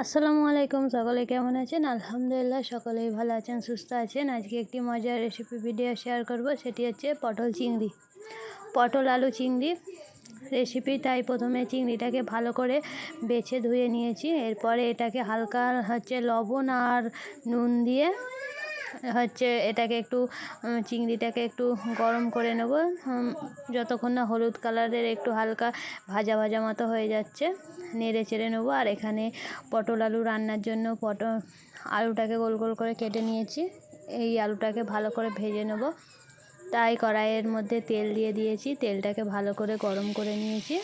আসসালামু আলাইকুম। সকলে কেমন আছেন? আলহামদুলিল্লাহ সকলেই ভালো আছেন, সুস্থ আছেন। আজকে একটি মজার রেসিপি ভিডিও শেয়ার করব, সেটি হচ্ছে পটল চিংড়ি, পটল আলু চিংড়ি রেসিপি। তাই প্রথমে চিংড়িটাকে ভালো করে বেছে ধুয়ে নিয়েছি। এরপরে এটাকে হালকা লবণ আর নুন দিয়ে এটাকে একটু চিংড়িটাকে একটু গরম করে নেব, যতক্ষণ না হলুদ কালারের একটু হালকা ভাজা ভাজা মতো হয়ে যাচ্ছে। নেড়ে চেড়ে নেবো। আর এখানে পটল আলু রান্নার জন্য আলুটাকে গোল গোল করে কেটে নিয়েছি। এই আলুটাকে ভালো করে ভেজে নেব, তাই কড়াইয়ের মধ্যে তেল দিয়ে দিয়েছি। তেলটাকে ভালো করে গরম করে নিয়েছি।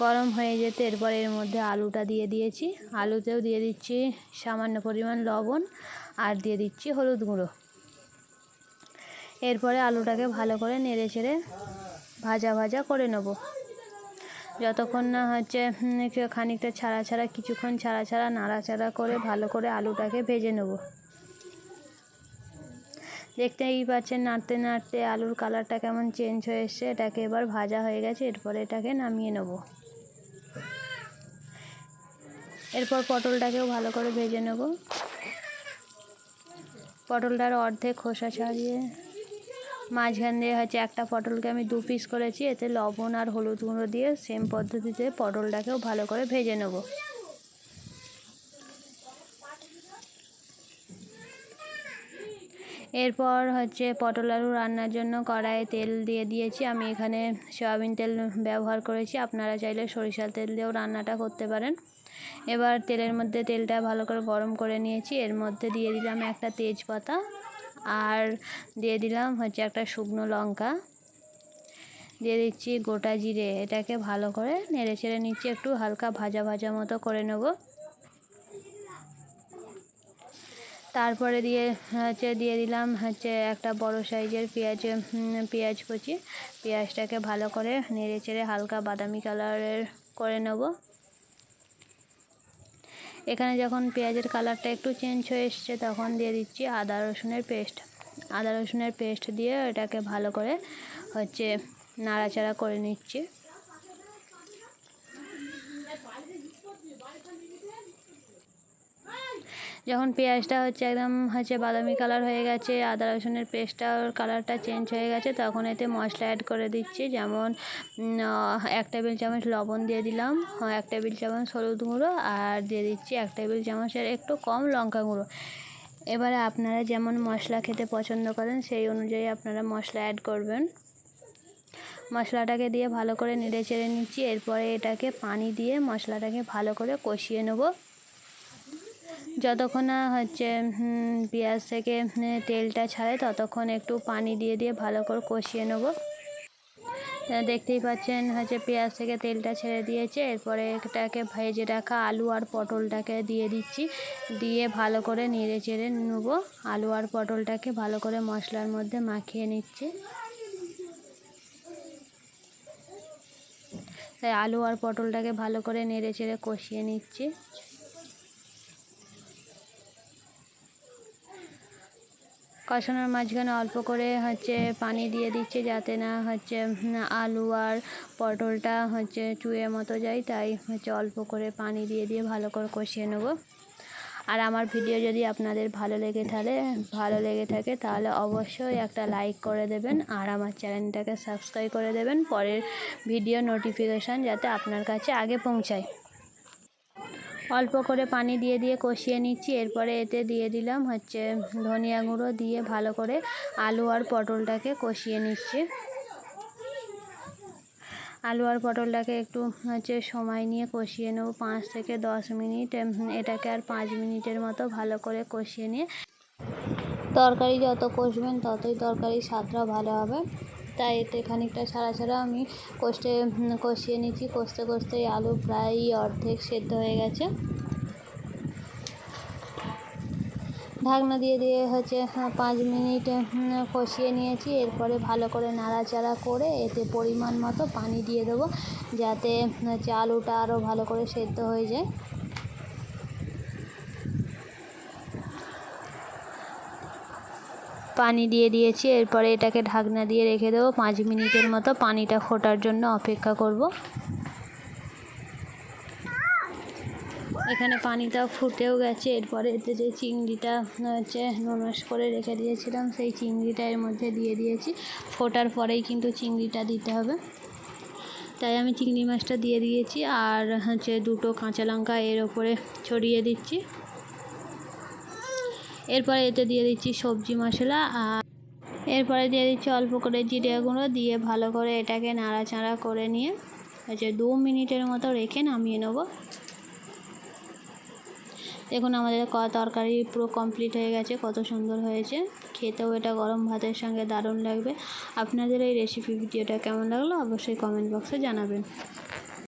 গরম হয়ে যেতে এরপর এর মধ্যে আলুটা দিয়ে দিয়েছি। আলুতেও দিয়ে দিচ্ছি সামান্য পরিমাণ লবণ আর দিয়ে দিচ্ছি হলুদ গুঁড়ো। এরপরে আলুটাকে ভালো করে নেড়ে চেড়ে ভাজা ভাজা করে নেব, যতক্ষণ না খানিকটা কিছুক্ষণ ছাড়া নাড়াচাড়া করে ভালো করে আলুটাকে ভেজে নেব। দেখতেই পাচ্ছেন নাড়তে নাড়তে আলুর কালারটা কেমন চেঞ্জ হয়ে এসছে। এটাকে এবার ভাজা হয়ে গেছে, এরপরে এটাকে নামিয়ে নেব। এরপর পটলটাকেও ভালো করে ভেজে নেব। পটলটার অর্ধেক খোসা ছাড়িয়ে মাঝখান দিয়ে একটা পটলকে আমি 2 পিস করেছি। এতে লবণ আর হলুদ গুঁড়ো দিয়ে সেম পদ্ধতিতে পটলটাকেও ভালো করে ভেজে নেব। এরপর পটল আলু রান্নার জন্য কড়াইয়ে তেল দিয়ে দিয়েছি। আমি এখানে সয়াবিন তেল ব্যবহার করেছি, আপনারা চাইলে সরিষার তেল দিয়েও রান্নাটা করতে পারেন। এবার তেলের মধ্যে তেলটা ভালো করে গরম করে নিয়েছি। এর মধ্যে দিয়ে দিলাম একটা তেজপাতা আর দিয়ে দিলাম একটা শুকনো লঙ্কা, দিয়ে দিচ্ছি গোটা জিরে। এটাকে ভালো করে নেড়ে চেড়ে নিচ্ছি, একটু হালকা ভাজা ভাজা মতো করে নেব। তারপরে দিয়ে দিলাম একটা বড় সাইজের পেঁয়াজ কুচি। পেঁয়াজটাকে ভালো করে নেড়ে চেড়ে হালকা বাদামি কালারের করে নেব। এখানে যখন পেঁয়াজের কালারটা একটু চেঞ্জ হয়ে এসছে তখন দিয়ে দিচ্ছি আদা রসুনের পেস্ট দিয়ে এটাকে ভালো করে নাড়াচাড়া করে নিচ্ছি। যখন পেঁয়াজটা একদম বাদামি কালার হয়ে গেছে, আদা রসুনের পেস্টটার কালারটা চেঞ্জ হয়ে গেছে, তখন এতে মশলা অ্যাড করে দিচ্ছি। যেমন 1 টেবিল চামচ লবণ দিয়ে দিলাম, 1 টেবিল চামচ হলুদ গুঁড়ো আর দিয়ে দিচ্ছি 1 টেবিল চামচের একটু কম লঙ্কা গুঁড়ো। এবারে আপনারা যেমন মশলা খেতে পছন্দ করেন সেই অনুযায়ী আপনারা মশলা অ্যাড করবেন। মশলাটাকে দিয়ে ভালো করে নেড়ে চেড়ে নিচ্ছি। এরপরে এটাকে পানি দিয়ে মশলাটাকে ভালো করে কষিয়ে নেব, যতক্ষণ না পেঁয়াজ থেকে তেলটা ছাড়ে ততক্ষণ একটু পানি দিয়ে ভালো করে কষিয়ে নেব। দেখতেই পাচ্ছেন পেঁয়াজ থেকে তেলটা ছেড়ে দিয়েছে। এরপরে এটাকে ভেজে রাখা আলু আর পটলটাকে দিয়ে দিচ্ছি, দিয়ে ভালো করে নেড়ে চেড়ে নেব। আলু আর পটলটাকে ভালো করে মশলার মধ্যে মাখিয়ে নিচ্ছি। তাই আলু আর পটলটাকে ভালো করে নেড়ে চেড়ে কষিয়ে নিচ্ছি। কষানোর মাঝখানে অল্প করে পানি দিয়ে দিচ্ছি, যাতে না আলু আর পটলটা চুয়ে মতো যায়। তাই অল্প করে পানি দিয়ে ভালো করে কষিয়ে নেব। আর আমার ভিডিও যদি আপনাদের ভালো লেগে থাকে তাহলে অবশ্যই একটা লাইক করে দেবেন আর আমার চ্যানেলটাকে সাবস্ক্রাইব করে দেবেন, পরের ভিডিও নোটিফিকেশান যাতে আপনার কাছে আগে পৌঁছায়। অল্প করে পানি দিয়ে কষিয়ে নিচ্ছি। এরপরে এতে দিয়ে দিলাম ধনিয়া গুঁড়ো দিয়ে ভালো করে আলু আর পটলটাকে কষিয়ে নিচ্ছি। আলু আর পটলটাকে একটু সময় নিয়ে কষিয়ে নেব, 5 থেকে 10 মিনিট। এটাকে আর 5 মিনিটের মতো ভালো করে কষিয়ে নিয়ে, তরকারি যত কষবেন ততই তরকারির স্বাদটা ভালো হবে। তাই এতে খানিকটা ছাড়া আমি কষিয়ে নিচ্ছি। কষতে আলু প্রায় অর্ধেক সেদ্ধ হয়ে গেছে। ঢাকনা দিয়ে 5 মিনিট কষিয়ে নিয়েছি। এরপরে ভালো করে নাড়াচাড়া করে এতে পরিমাণ মতো পানি দিয়ে দেবো, যাতে আলুটা আরও ভালো করে সেদ্ধ হয়ে যায়। পানি দিয়ে দিয়েছি। এরপরে এটাকে ঢাকনা দিয়ে রেখে দেবো 5 মিনিটের মতো। পানিটা ফোটার জন্য অপেক্ষা করব। এখানে পানিটাও ফুটেও গেছে। এরপরে এতে যে চিংড়িটা হচ্ছে নুনস করে রেখে দিয়েছিলাম সেই চিংড়িটা এর মধ্যে দিয়ে দিয়েছি। ফোটার পরেই কিন্তু চিংড়িটা দিতে হবে, তাই আমি চিংড়ি মাছটা দিয়ে দিয়েছি। আর হচ্ছে 2টো কাঁচা লঙ্কা এর ওপরে ছড়িয়ে দিচ্ছি। এরপরে এতে দিয়ে দিচ্ছি সবজি মশলা, আর এরপরে দিয়ে দিচ্ছি অল্প করে জিরে গুঁড়ো, দিয়ে ভালো করে এটাকে নাড়াচাড়া করে নিয়ে হচ্ছে 2 মিনিটের মতো রেখে নামিয়ে নেব। দেখুন আমাদের তরকারি পুরো কমপ্লিট হয়ে গেছে, কত সুন্দর হয়েছে খেতেও। এটা গরম ভাতের সঙ্গে দারুণ লাগবে। আপনাদের এই রেসিপি ভিডিওটা কেমন লাগলো অবশ্যই কমেন্ট বক্সে জানাবেন।